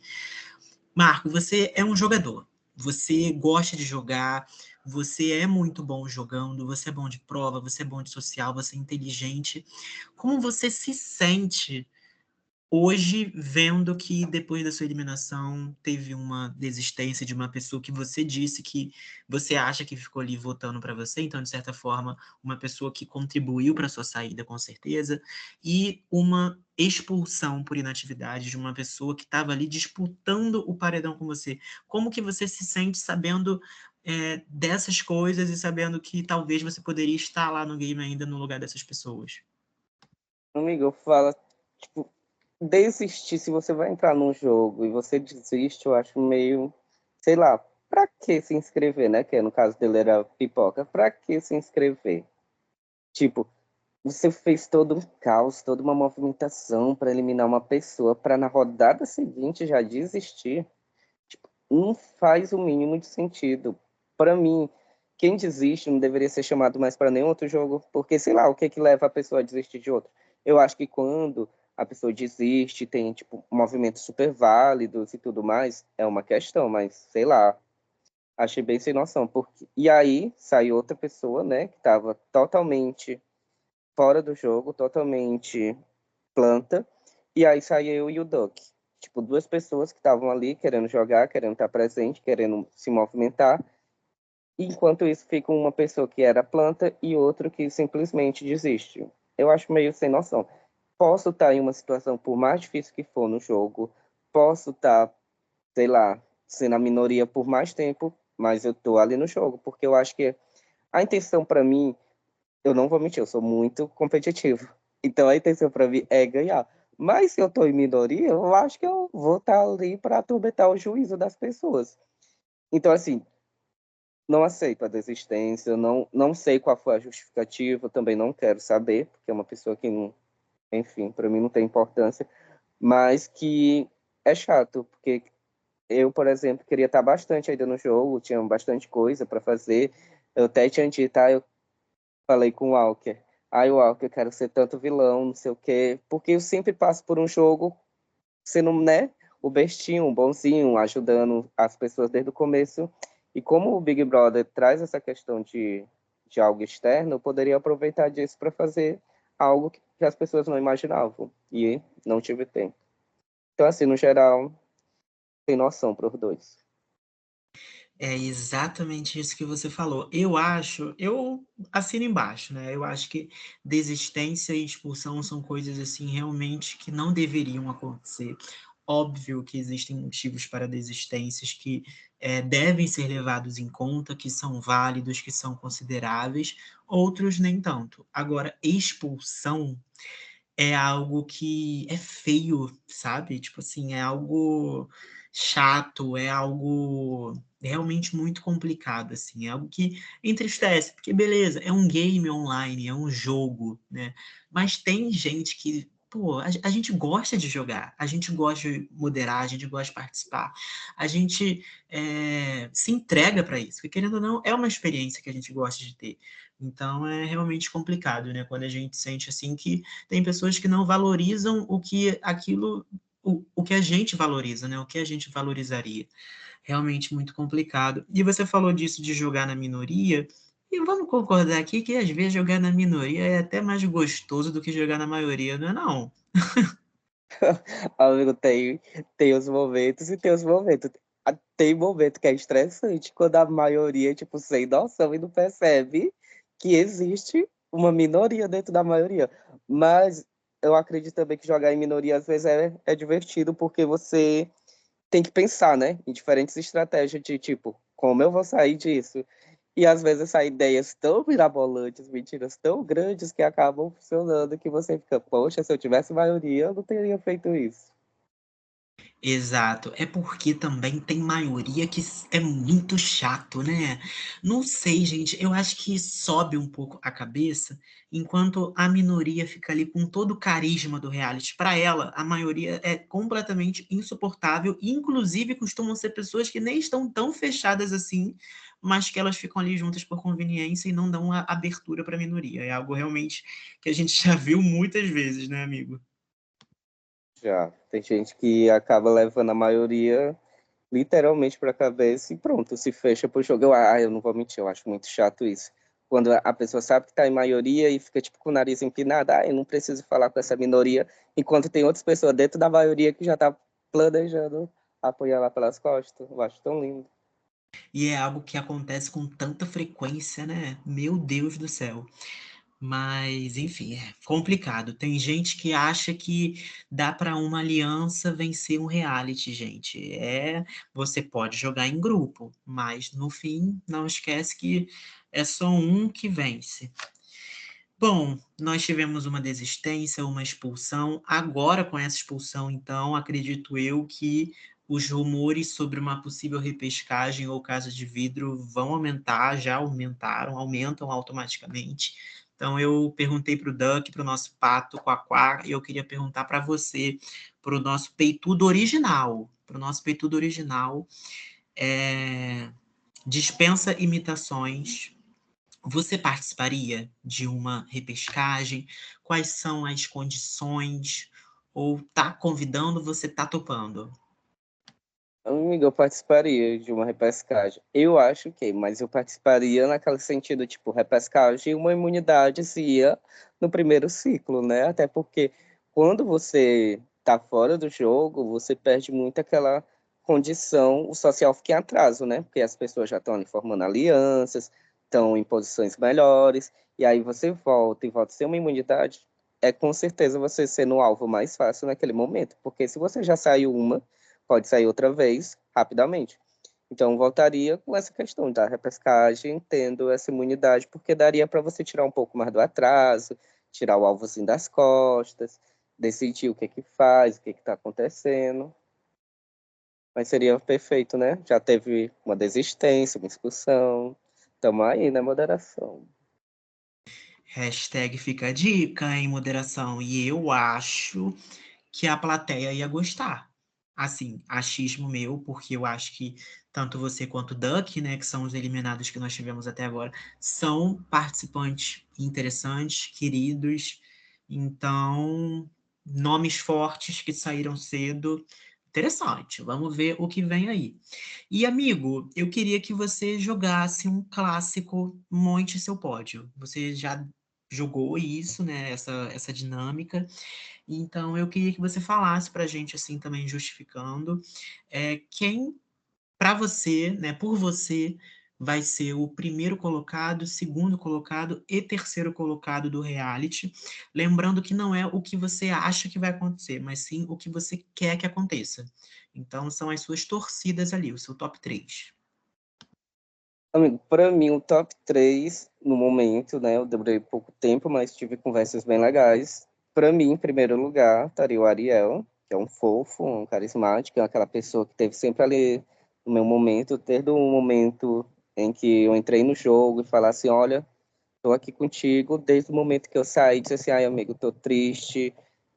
Marco, você é um jogador. Você gosta de jogar, você é muito bom jogando, você é bom de prova, você é bom de social, você é inteligente. Como você se sente hoje, vendo que depois da sua eliminação teve uma desistência de uma pessoa que você disse que você acha que ficou ali votando para você, então, de certa forma, uma pessoa que contribuiu para sua saída, com certeza, e uma expulsão por inatividade de uma pessoa que estava ali disputando o paredão com você. Como que você se sente sabendo dessas coisas e sabendo que talvez você poderia estar lá no game ainda no lugar dessas pessoas? Amigo, eu falo, tipo, desistir, se você vai entrar num jogo e você desiste, eu acho meio sei lá, pra que se inscrever, né? Que no caso dele era pipoca, pra que se inscrever? Tipo, você fez todo um caos, toda uma movimentação para eliminar uma pessoa, para na rodada seguinte já desistir. Tipo, não faz o mínimo de sentido. Para mim, quem desiste não deveria ser chamado mais para nenhum outro jogo, porque sei lá, o que é que leva a pessoa a desistir de outro? Eu acho que quando a pessoa desiste, tem tipo movimentos super válidos e tudo mais, é uma questão, mas sei lá, achei bem sem noção, porque e aí saiu outra pessoa, né, que estava totalmente fora do jogo, totalmente planta, e aí saiu eu e o Duck. Tipo, duas pessoas que estavam ali querendo jogar, querendo estar presente, querendo se movimentar. Enquanto isso, fica uma pessoa que era planta e outro que simplesmente desiste. Eu acho meio sem noção. Posso estar em uma situação, por mais difícil que for no jogo, posso estar, sei lá, sendo a minoria por mais tempo, mas eu tô ali no jogo, porque eu acho que a intenção para mim, eu não vou mentir, eu sou muito competitivo. Então a intenção para mim é ganhar. Mas se eu estou em minoria, eu acho que eu vou estar ali para atormentar o juízo das pessoas. Então, assim, não aceito a desistência, não sei qual foi a justificativa, também não quero saber, porque é uma pessoa que, não, enfim, para mim não tem importância, mas que é chato, porque eu, por exemplo, queria estar bastante ainda no jogo, tinha bastante coisa para fazer. Eu até tinha dito, eu falei com o Walker. Ai, Walker, eu quero ser tanto vilão, não sei o quê. Porque eu sempre passo por um jogo sendo, né, o bestinho, o bonzinho, ajudando as pessoas desde o começo. E como o Big Brother traz essa questão de algo externo, eu poderia aproveitar disso para fazer algo que as pessoas não imaginavam. E não tive tempo. Então, assim, no geral, tem noção para os dois. É exatamente isso que você falou. Eu assino embaixo, né? Eu acho que desistência e expulsão são coisas assim realmente que não deveriam acontecer. Óbvio que existem motivos para desistências que devem ser levados em conta, que são válidos, que são consideráveis, outros nem tanto. Agora, expulsão é algo que é feio, sabe? Tipo assim, é algo chato, é algo realmente muito complicado, assim, é algo que entristece, porque beleza, é um game online, é um jogo, né? Mas tem gente que, pô, a gente gosta de jogar, a gente gosta de moderar, a gente gosta de participar, a gente se entrega para isso, porque querendo ou não, é uma experiência que a gente gosta de ter. Então é realmente complicado, né? Quando a gente sente assim que tem pessoas que não valorizam o que a gente valoriza, né? O que a gente valorizaria. Realmente muito complicado. E você falou disso de jogar na minoria, e vamos concordar aqui que às vezes jogar na minoria é até mais gostoso do que jogar na maioria, não é não? Amigo, tem os momentos e tem os momentos. Tem momento que é estressante quando a maioria, tipo, sem noção e não percebe que existe uma minoria dentro da maioria. Mas eu acredito também que jogar em minoria às vezes é divertido porque você tem que pensar, né, em diferentes estratégias de tipo, como eu vou sair disso? E às vezes saem ideias tão mirabolantes, mentiras tão grandes que acabam funcionando que você fica, poxa, se eu tivesse maioria, eu não teria feito isso. Exato. É porque também tem maioria que é muito chato, né? Não sei, gente. Eu acho que sobe um pouco a cabeça, enquanto a minoria fica ali com todo o carisma do reality. Para ela, a maioria é completamente insuportável. Inclusive, costumam ser pessoas que nem estão tão fechadas assim, mas que elas ficam ali juntas por conveniência e não dão a abertura para a minoria. É algo realmente que a gente já viu muitas vezes, né, amigo? Já tem gente que acaba levando a maioria literalmente para a cabeça e pronto, se fecha pro jogo. Eu não vou mentir, eu acho muito chato isso. Quando a pessoa sabe que está em maioria e fica tipo com o nariz empinado, eu não preciso falar com essa minoria, enquanto tem outras pessoas dentro da maioria que já tá planejando apoiar lá pelas costas. Eu acho tão lindo. E é algo que acontece com tanta frequência, né? Meu Deus do céu. Mas, enfim, é complicado. Tem gente que acha que dá para uma aliança vencer um reality, gente. Você pode jogar em grupo, mas no fim, não esquece que é só um que vence. Bom, nós tivemos uma desistência, uma expulsão. Agora, com essa expulsão, então, acredito eu que os rumores sobre uma possível repescagem ou casa de vidro vão aumentar, já aumentaram, aumentam automaticamente. Então, eu perguntei para o Duck, para o nosso Pato Quaquá, e eu queria perguntar para você, para o nosso peitudo original, dispensa imitações. Você participaria de uma repescagem? Quais são as condições? Ou tá convidando, você tá topando? Amigo, eu participaria de uma repescagem. Eu acho que, mas eu participaria naquele sentido, tipo, repescagem e uma imunidade se ia no primeiro ciclo, né? Até porque quando você tá fora do jogo, você perde muito aquela condição, o social fica em atraso, né? Porque as pessoas já estão ali formando alianças, estão em posições melhores, e aí você volta e volta a ser uma imunidade, é com certeza você sendo o alvo mais fácil naquele momento. Porque se você já saiu uma, pode sair outra vez rapidamente. Então, voltaria com essa questão da repescagem, tendo essa imunidade, porque daria para você tirar um pouco mais do atraso, tirar o alvozinho das costas, decidir o que faz, o que está acontecendo. Mas seria perfeito, né? Já teve uma desistência, uma expulsão. Estamos aí na moderação. Hashtag fica a dica em moderação. E eu acho que a plateia ia gostar. Assim, achismo meu, porque eu acho que tanto você quanto o Duck, né, que são os eliminados que nós tivemos até agora, são participantes interessantes, queridos. Então, nomes fortes que saíram cedo. Interessante. Vamos ver o que vem aí. E, amigo, eu queria que você jogasse um clássico Monte Seu Pódio. Você já jogou isso, né? Essa dinâmica. Então, eu queria que você falasse para a gente, assim, também justificando, quem, para você, né, por você, vai ser o primeiro colocado, segundo colocado e terceiro colocado do reality. Lembrando que não é o que você acha que vai acontecer, mas sim o que você quer que aconteça. Então, são as suas torcidas ali, o seu top 3. Amigo, para mim, o top 3 no momento, né? Eu demorei pouco tempo, mas tive conversas bem legais. Para mim, em primeiro lugar, estaria o Ariel, que é um fofo, um carismático, é aquela pessoa que teve sempre ali no meu momento, desde o momento em que eu entrei no jogo e falar assim, olha, tô aqui contigo, desde o momento que eu saí, disse assim, ai, amigo, tô triste,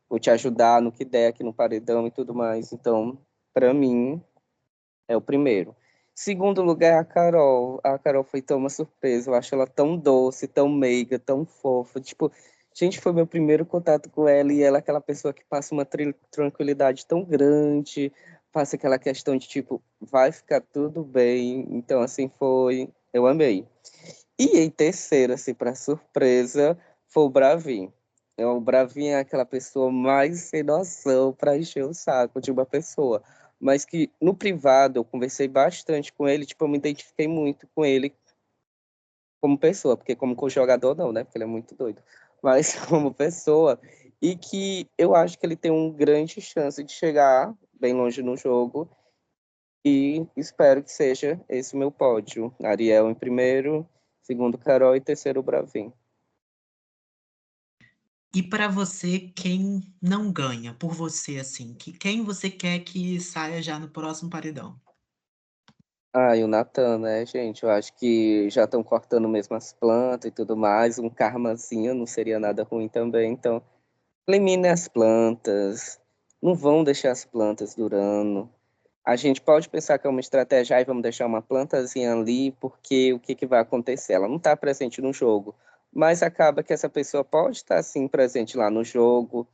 vou te ajudar no que der aqui no paredão e tudo mais. Então, para mim, é o primeiro. Segundo lugar, a Carol. A Carol foi tão uma surpresa. Eu acho ela tão doce, tão meiga, tão fofa. Tipo, gente, foi meu primeiro contato com ela e ela é aquela pessoa que passa uma tranquilidade tão grande, passa aquela questão de tipo, vai ficar tudo bem. Então, assim, foi. Eu amei. E em terceiro, assim, para surpresa, foi o Bravin. O Bravin é aquela pessoa mais sem noção para encher o saco de uma pessoa. Mas que no privado eu conversei bastante com ele, tipo, eu me identifiquei muito com ele como pessoa, porque como jogador não, né? Porque ele é muito doido. Mas como pessoa, e que eu acho que ele tem uma grande chance de chegar bem longe no jogo. E espero que seja esse o meu pódio. Ariel em primeiro, segundo Carol e terceiro Bravin. E para você, quem não ganha? Por você, assim, quem você quer que saia já no próximo paredão? Ah, e o Natan, né, gente? Eu acho que já estão cortando mesmo as plantas e tudo mais. Um karmazinho não seria nada ruim também. Então, elimine as plantas. Não vão deixar as plantas durando. A gente pode pensar que é uma estratégia, e vamos deixar uma plantazinha ali, porque o que que vai acontecer? Ela não está presente no jogo, mas acaba que essa pessoa pode estar, sim, presente lá no jogo,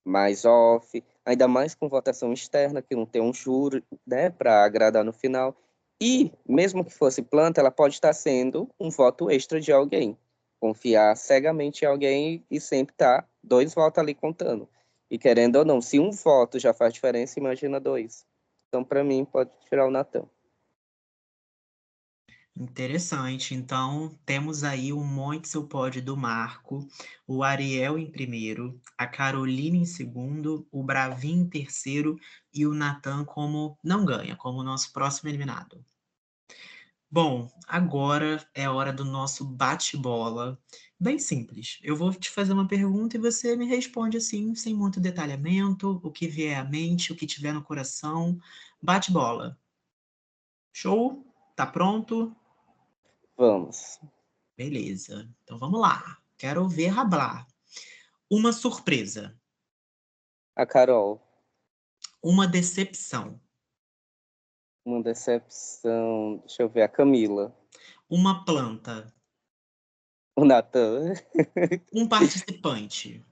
mais off, ainda mais com votação externa, que não tem um júri, né, para agradar no final. E, mesmo que fosse planta, ela pode estar sendo um voto extra de alguém. Confiar cegamente em alguém e sempre estar dois votos ali contando. E querendo ou não, se um voto já faz diferença, imagina dois. Então, para mim, pode tirar o Natan. Interessante. Então, temos aí o Monte Seu Pódio do Marco, o Ariel em primeiro, a Carolina em segundo, o Bravin em terceiro e o Natan como não ganha, como o nosso próximo eliminado. Bom, agora é a hora do nosso bate-bola. Bem simples. Eu vou te fazer uma pergunta e você me responde assim, sem muito detalhamento, o que vier à mente, o que tiver no coração. Bate-bola. Show? Tá pronto? Vamos. Beleza. Então vamos lá. Quero ver rablar. Uma surpresa. A Carol, Uma decepção. uma decepção. Deixa eu ver, a Camila. Uma planta. O Natan, Um participante.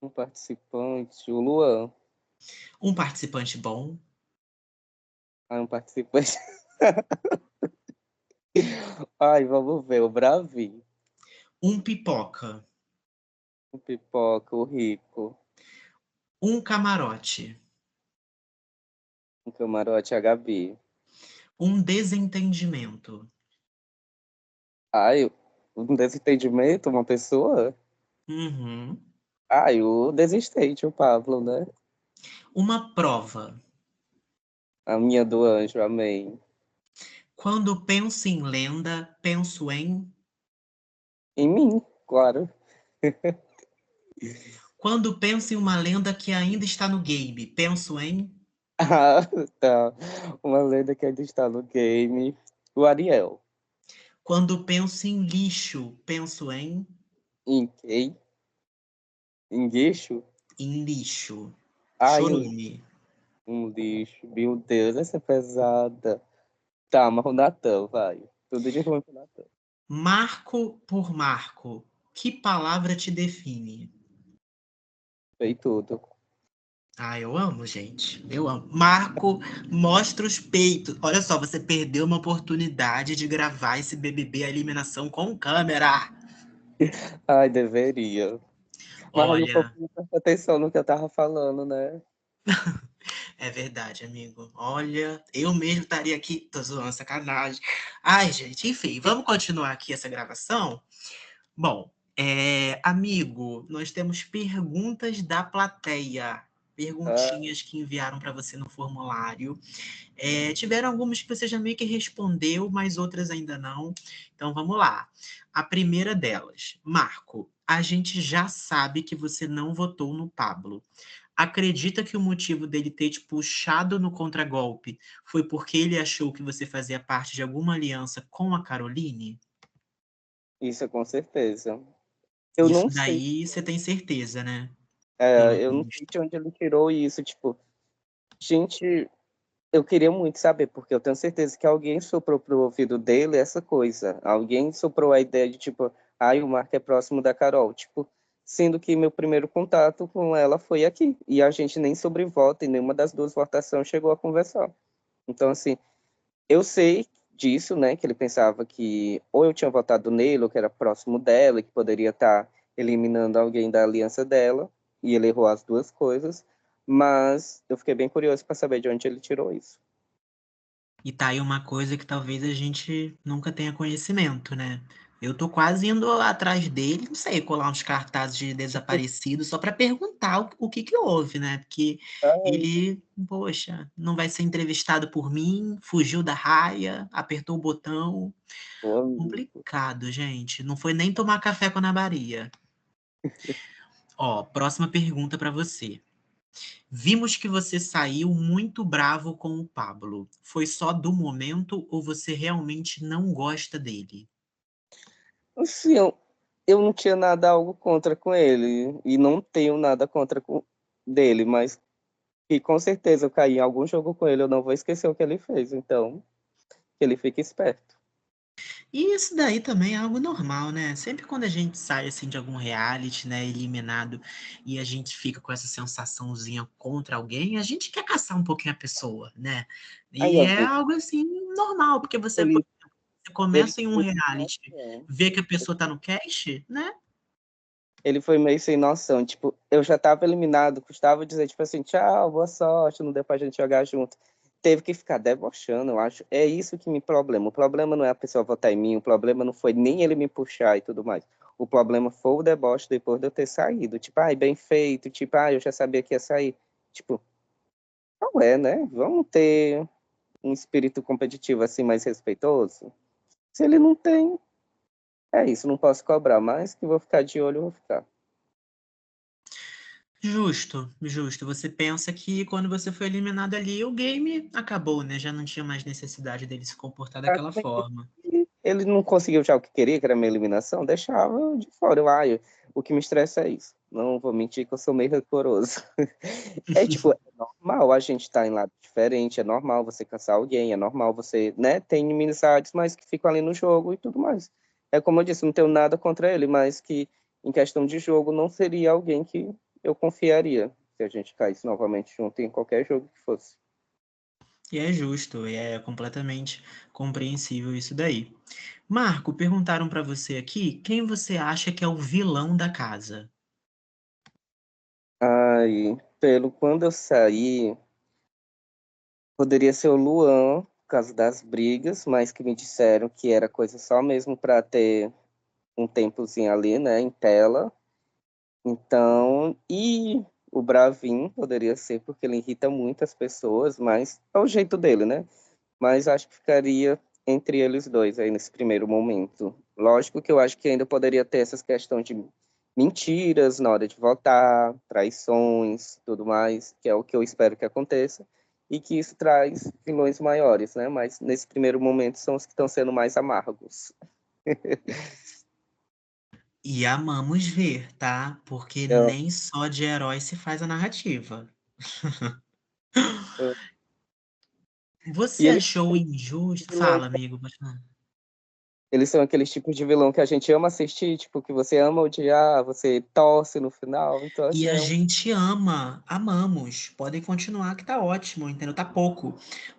um participante. O Luan, Um participante bom. um participante. Ai, vamos ver, o Bravi, Um pipoca. o Pipoca, o Rico, Um camarote. o Camarote, a Gabi. Um desentendimento. Ai, um desentendimento, uma pessoa? Uhum. Ai, o desistente, o Pablo, né? Uma prova. A minha do anjo, amém. Quando penso em lenda, penso em. Em mim, claro. Quando penso em uma lenda que ainda está no game, penso em. Ah, tá. Uma lenda que ainda está no game. O Ariel. Quando penso em lixo, penso em. Em quem? Em guicho? Em lixo. Ai, Chorume. um lixo. Meu Deus, essa é pesada. Tá, mas o Natan, vai. Tudo de ruim pro Natan. Marco por marco. Que palavra te define? Foi tudo. Ah, eu amo, gente. Eu amo. Marco, mostra os peitos. Olha só, você perdeu uma oportunidade de gravar esse BBB, a eliminação com câmera. Ai, deveria. Mas aí o povo Olha, não presta atenção no que eu tava falando, né? é verdade, amigo. Olha, eu mesmo estaria aqui. Tô zoando, sacanagem. Ai, gente, enfim, vamos continuar aqui essa gravação? Bom, amigo, nós temos perguntas da plateia. Ah, Perguntinhas que enviaram para você no formulário. Tiveram algumas que você já meio que respondeu, mas outras ainda não. Então vamos lá. A primeira delas, Marco, a gente já sabe que você não votou no Pablo. Acredita que o motivo dele ter te puxado no contragolpe foi porque ele achou que você fazia parte de alguma aliança com a Caroline? isso é com certeza. Eu Isso não sei. daí você tem certeza, né? Pelo Eu não sei visto. de onde ele tirou isso. Tipo, gente, eu queria muito saber, porque eu tenho certeza que alguém soprou pro ouvido dele essa coisa. Alguém soprou a ideia de, tipo, ai, o Marco é próximo da Carol. Tipo, sendo que meu primeiro contato com ela foi aqui. E a gente nem sobre voto, e nenhuma das duas votações chegou a conversar. Então, assim, eu sei disso, né? Que ele pensava que ou eu tinha votado nele, ou que era próximo dela, que poderia estar eliminando alguém da aliança dela, e ele errou as duas coisas. Mas eu fiquei bem curioso para saber de onde ele tirou isso. E tá aí uma coisa que talvez a gente nunca tenha conhecimento, né? Eu tô quase indo atrás dele, não sei, colar uns cartazes de desaparecido só para perguntar o que que houve, né? Porque Ai, ele, poxa, não vai ser entrevistado por mim, fugiu da raia, apertou o botão. ô, amigo. Complicado, gente. Não foi nem tomar café com a Ana Maria. Ó, próxima pergunta para você. Vimos que você saiu muito bravo com o Pablo. Foi só do momento ou você realmente não gosta dele? Assim, eu não tinha nada algo contra com ele, e não tenho nada contra dele, mas que com certeza eu caí em algum jogo com ele, eu não vou esquecer o que ele fez. Então, que ele fique esperto. E isso daí também é algo normal, né? Sempre quando a gente sai assim de algum reality, né, eliminado, e a gente fica com essa sensaçãozinha contra alguém, a gente quer caçar um pouquinho a pessoa, né? Aí, E é amigo, algo assim normal, porque ele, você ele começa em um foi sem reality, noção. vê que a pessoa tá no cast, né? Ele foi meio sem noção. Tipo, eu já tava eliminado, custava dizer, tipo assim, tchau, boa sorte, não deu pra gente jogar junto. Teve que ficar debochando, eu acho. É isso que me problema. O problema não é a pessoa votar em mim, o problema não foi nem ele me puxar e tudo mais. O problema foi o deboche depois de eu ter saído. Tipo, ai, bem feito, tipo, ai, eu já sabia que ia sair. Tipo, não é, né? Vamos ter um espírito competitivo assim mais respeitoso. Se ele não tem, é isso, não posso cobrar, mas que vou ficar de olho, eu vou ficar. Justo, justo. Você pensa que quando você foi eliminado ali, o game acabou, né? Já não tinha mais necessidade dele se comportar daquela forma. Ele não conseguiu já o que queria, que era a minha eliminação, deixava eu de fora. O que me estressa é isso. Não vou mentir que eu sou meio rancoroso. É tipo, é normal a gente estar em lado diferente, é normal você caçar alguém, é normal você, né, tem inimizades, mas que ficam ali no jogo e tudo mais. É como eu disse, não tenho nada contra ele, mas que em questão de jogo não seria alguém que eu confiaria se a gente caísse novamente junto em qualquer jogo que fosse. E é justo, e é completamente compreensível isso daí. Marco, perguntaram para você aqui quem você acha que é o vilão da casa. Aí, pelo quando eu saí, poderia ser o Luan, por causa das brigas, mas que me disseram que era coisa só mesmo para ter um tempozinho ali, né, em tela. Então, e o Bravin poderia ser porque ele irrita muitas pessoas, mas é o jeito dele, né? Mas acho que ficaria entre eles dois aí nesse primeiro momento. Lógico que eu acho que ainda poderia ter essas questões de mentiras na hora de votar, traições, tudo mais, que é o que eu espero que aconteça, e que isso traz vilões maiores, né? Mas nesse primeiro momento são os que estão sendo mais amargos. E amamos ver, tá? Porque Eu, nem só de herói se faz a narrativa. eu, e Você eles achou injusto? vilões Fala, amigo. Pode falar. Eles são aqueles tipos de vilão que a gente ama assistir, tipo, que você ama odiar, você torce no final. Então, E assim, a é um. gente ama, amamos. Podem continuar que tá ótimo, entendeu? Tá pouco.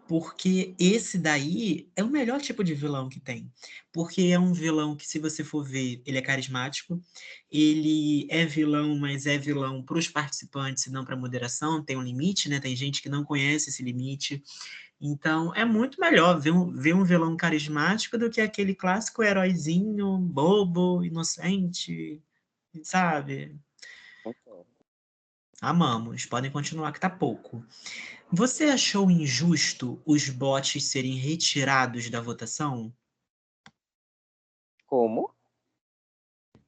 Porque esse daí é o melhor tipo de vilão que tem. Porque é um vilão que, se você for ver, ele é carismático. Ele é vilão, mas é vilão para os participantes e não para a moderação. Tem um limite, né? Tem gente que não conhece esse limite. Então, é muito melhor ver um vilão carismático do que aquele clássico heróizinho, bobo, inocente, sabe? Amamos, podem continuar que tá pouco. Você achou injusto os bots serem retirados da votação? Como?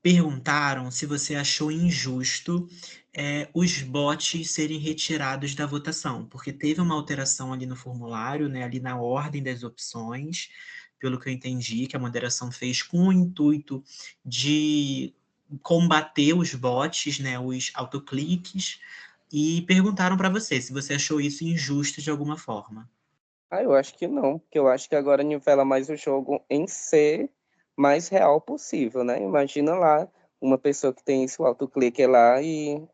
Perguntaram se você achou injusto os bots serem retirados da votação, porque teve uma alteração ali no formulário, né, ali na ordem das opções, pelo que eu entendi, que a moderação fez com o intuito de combater os bots, né, os autocliques, e perguntaram para você se você achou isso injusto de alguma forma. Eu acho que não, porque eu acho que agora nivela mais o jogo em ser mais real possível, né? Imagina lá uma pessoa que tem esse autoclique lá e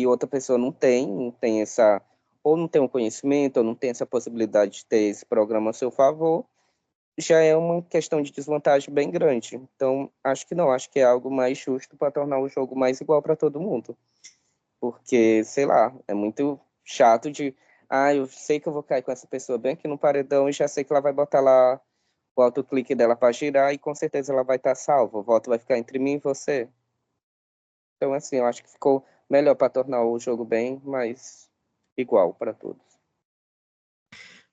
outra pessoa não tem essa, ou não tem um conhecimento, ou não tem essa possibilidade de ter esse programa a seu favor, já é uma questão de desvantagem bem grande. Então, acho que não, acho que é algo mais justo para tornar o jogo mais igual para todo mundo. Porque, sei lá, é muito chato de, eu sei que eu vou cair com essa pessoa bem aqui no paredão e já sei que ela vai botar lá o autoclique dela para girar e com certeza ela vai estar salva. O voto vai ficar entre mim e você. Então, assim, eu acho que ficou melhor para tornar o jogo bem mais igual para todos.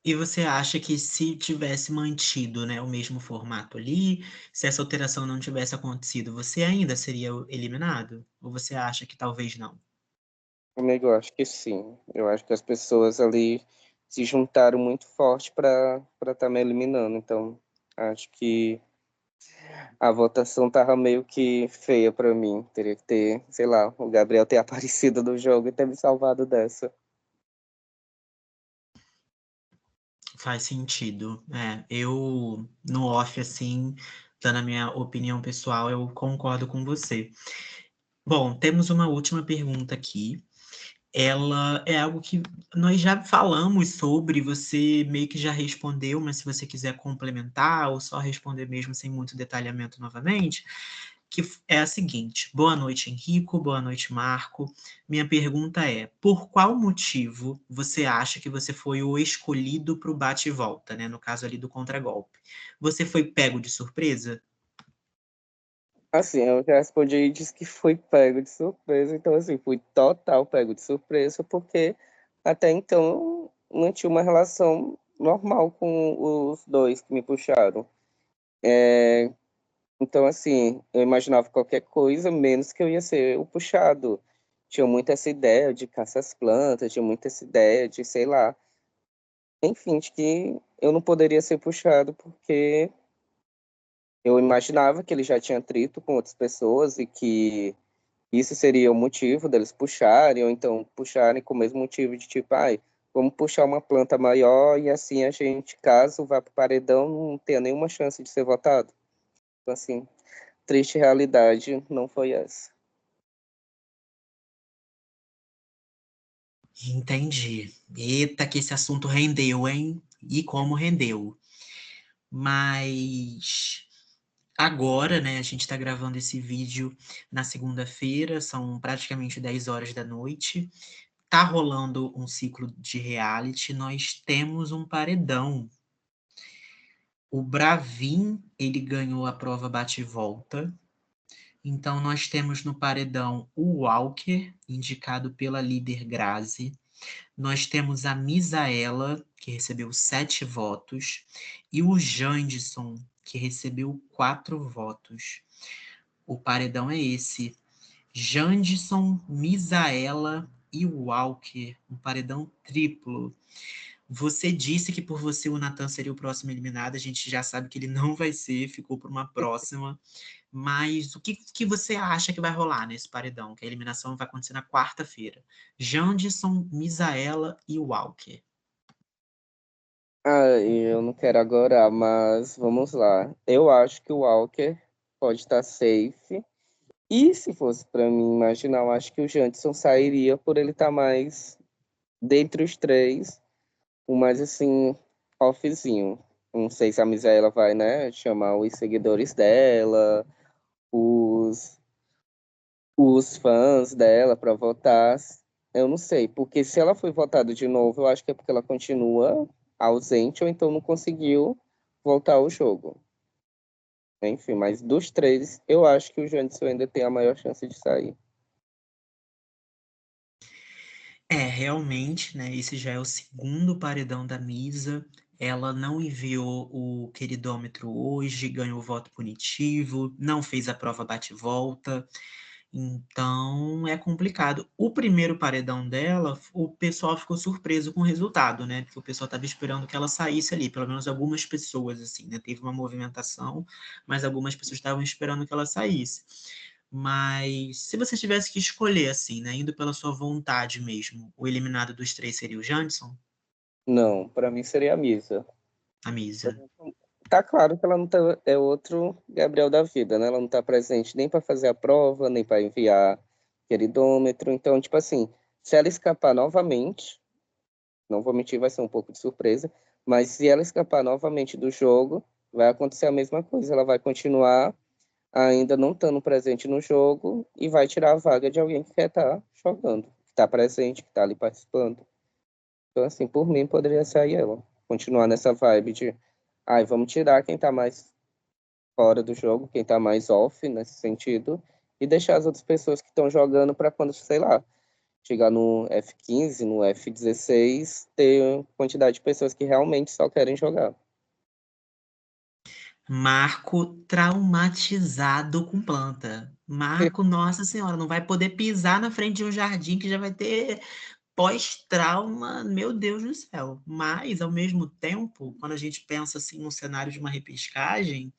E você acha que se tivesse mantido, né, o mesmo formato ali, se essa alteração não tivesse acontecido, você ainda seria eliminado? Ou você acha que talvez não? Amigo, eu acho que sim. Eu acho que as pessoas ali se juntaram muito forte para estar me eliminando. Então, acho que a votação tava meio que feia para mim. Teria que ter, sei lá, o Gabriel ter aparecido no jogo e ter me salvado dessa. Faz sentido. Eu, no off, assim, dando a minha opinião pessoal, eu concordo com você. Bom, temos uma última pergunta aqui. Ela é algo que nós já falamos sobre, você meio que já respondeu, mas se você quiser complementar ou só responder mesmo sem muito detalhamento novamente, que é a seguinte: boa noite, Henrico, boa noite, Marco. Minha pergunta é: por qual motivo você acha que você foi o escolhido para o bate e volta, né? No caso ali do contragolpe. Você foi pego de surpresa? Assim, eu já respondi e disse que fui pego de surpresa. Então, assim, fui total pego de surpresa, porque até então eu não tinha uma relação normal com os dois que me puxaram. Então, assim, eu imaginava qualquer coisa, menos que eu ia ser o puxado. Tinha muito essa ideia de caça às plantas, tinha muito essa ideia de, sei lá, enfim, de que eu não poderia ser puxado porque eu imaginava que ele já tinha atrito com outras pessoas e que isso seria o motivo deles puxarem, ou então puxarem com o mesmo motivo de tipo, ai, vamos puxar uma planta maior e assim a gente, caso vá para o paredão, não tenha nenhuma chance de ser votado. Então, assim, triste realidade não foi essa. Entendi. Eita, que esse assunto rendeu, hein? E como rendeu. Mas agora, né, a gente está gravando esse vídeo na segunda-feira, são praticamente 10 horas da noite. Tá rolando um ciclo de reality, nós temos um paredão. O Bravin, ele ganhou a prova bate e volta. Então nós temos no paredão o Walker, indicado pela líder Grazi. Nós temos a Misaela, que recebeu 7 votos, e o Jandson, que recebeu 4 votos. O paredão é esse: Jandson, Misaela e Walker, um paredão triplo. Você disse que por você o Natan seria o próximo eliminado, a gente já sabe que ele não vai ser, ficou para uma próxima. Mas o que você acha que vai rolar nesse paredão? Que a eliminação vai acontecer na quarta-feira. Jandson, Misaela e Walker. Ah, eu não quero agora, mas vamos lá. Eu acho que o Walker pode estar safe. E se fosse para mim imaginar, eu acho que o Jandson sairia por ele estar mais dentre os três, o mais assim, offzinho. Não sei se a Misaela vai, né, chamar os seguidores dela, os, os fãs dela para votar. Eu não sei, porque se ela foi votada de novo, eu acho que é porque ela continua ausente ou então não conseguiu voltar ao jogo. Enfim, mas dos três, eu acho que o Jandson ainda tem a maior chance de sair. É, realmente, né? Esse já é o segundo paredão da Misa. Ela não enviou o queridômetro hoje, ganhou voto punitivo, não fez a prova bate-volta. Então é complicado. O primeiro paredão dela, o pessoal ficou surpreso com o resultado, né? Porque o pessoal estava esperando que ela saísse ali, pelo menos algumas pessoas, assim, né? Teve uma movimentação, mas algumas pessoas estavam esperando que ela saísse. Mas se você tivesse que escolher, assim, né? Indo pela sua vontade mesmo, o eliminado dos três seria o Jandson, Não, para mim seria a Misa. a Misa. Tá claro que ela não tá, é outro Gabriel da vida, né? Ela não tá presente nem para fazer a prova, nem para enviar queridômetro. Então, tipo assim, se ela escapar novamente, não vou mentir, vai ser um pouco de surpresa, mas se ela escapar novamente do jogo, vai acontecer a mesma coisa. Ela vai continuar ainda não estando presente no jogo e vai tirar a vaga de alguém que quer estar jogando, que está presente, que está ali participando. Então, assim, por mim, poderia sair ela. Continuar nessa vibe de, ai, vamos tirar quem tá mais fora do jogo, quem tá mais off nesse sentido, e deixar as outras pessoas que estão jogando para quando, sei lá, chegar no F15, no F16, ter quantidade de pessoas que realmente só querem jogar. Marco traumatizado com planta. Marco, nossa senhora, não vai poder pisar na frente de um jardim que já vai ter pós-trauma, meu Deus do céu. Mas, ao mesmo tempo, quando a gente pensa assim no cenário de uma repescagem,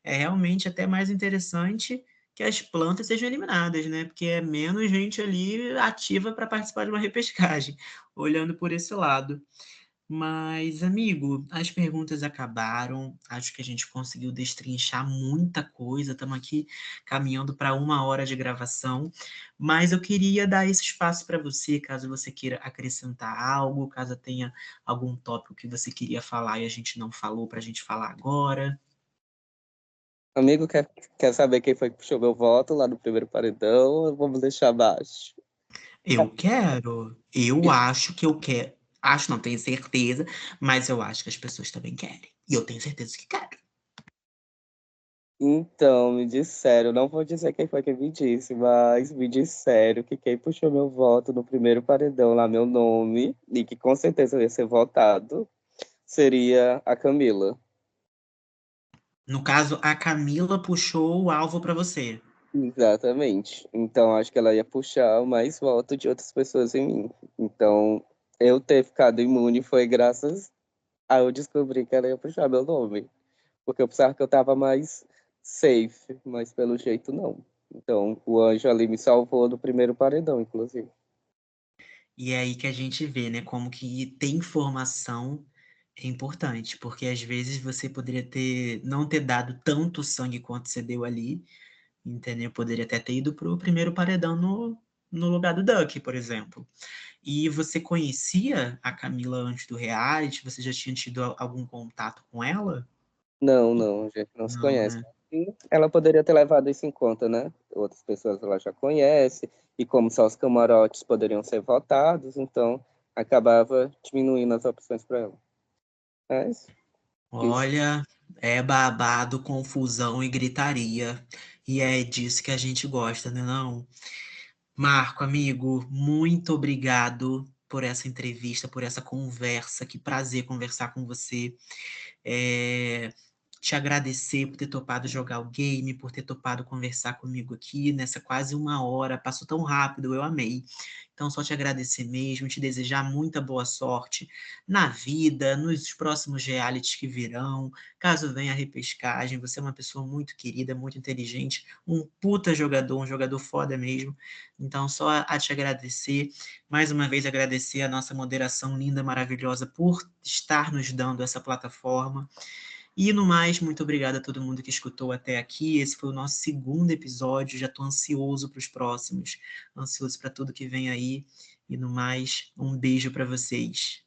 é realmente até mais interessante que as plantas sejam eliminadas, né? Porque é menos gente ali ativa para participar de uma repescagem, olhando por esse lado. Mas, amigo, as perguntas acabaram. Acho que a gente conseguiu destrinchar muita coisa. Estamos aqui caminhando para 1 hora de gravação. Mas eu queria dar esse espaço para você, caso você queira acrescentar algo, caso tenha algum tópico que você queria falar e a gente não falou para a gente falar agora. Amigo, quer saber quem foi que puxou meu voto lá no primeiro paredão? Vamos deixar abaixo. Eu quero. Eu acho que eu quero. Acho, não tenho certeza, mas eu acho que as pessoas também querem. E eu tenho certeza que quero. Então, me disseram, não vou dizer quem foi que me disse, mas me disseram que quem puxou meu voto no primeiro paredão lá, meu nome, e que com certeza eu ia ser votado, seria a Camila. No caso, a Camila puxou o alvo para você. Exatamente. Então, acho que ela ia puxar mais voto de outras pessoas em mim. Então, eu ter ficado imune foi graças a eu descobrir que ela ia puxar meu nome. Porque eu pensava que eu tava mais safe, mas pelo jeito não. Então, o anjo ali me salvou do primeiro paredão, inclusive. E é aí que a gente vê, né, como que ter informação é importante, porque às vezes você poderia não ter dado tanto sangue quanto você deu ali, entendeu? Poderia até ter ido pro primeiro paredão no lugar do Duck, por exemplo. E você conhecia a Camila antes do reality? Você já tinha tido algum contato com ela? Não, não, a gente não se Não, conhece. né? E ela poderia ter levado isso em conta, né? Outras pessoas ela já conhece, e como só os camarotes poderiam ser votados, então acabava diminuindo as opções para ela. Mas, isso. Olha, é babado, confusão e gritaria. E é disso que a gente gosta, né, não? Marco, amigo, muito obrigado por essa entrevista, por essa conversa. Que prazer conversar com você. É, te agradecer por ter topado jogar o game, por ter topado conversar comigo aqui nessa quase uma hora. Passou tão rápido, eu amei. Então, só te agradecer mesmo, te desejar muita boa sorte na vida, nos próximos realities que virão. Caso venha a repescagem, você é uma pessoa muito querida, muito inteligente, um puta jogador, um jogador foda mesmo. Então, só a te agradecer. Mais uma vez, agradecer a nossa moderação linda, maravilhosa, por estar nos dando essa plataforma. E no mais, muito obrigado a todo mundo que escutou até aqui. Esse foi o nosso segundo episódio. Já estou ansioso para os próximos, ansioso para tudo que vem aí. E no mais, um beijo para vocês.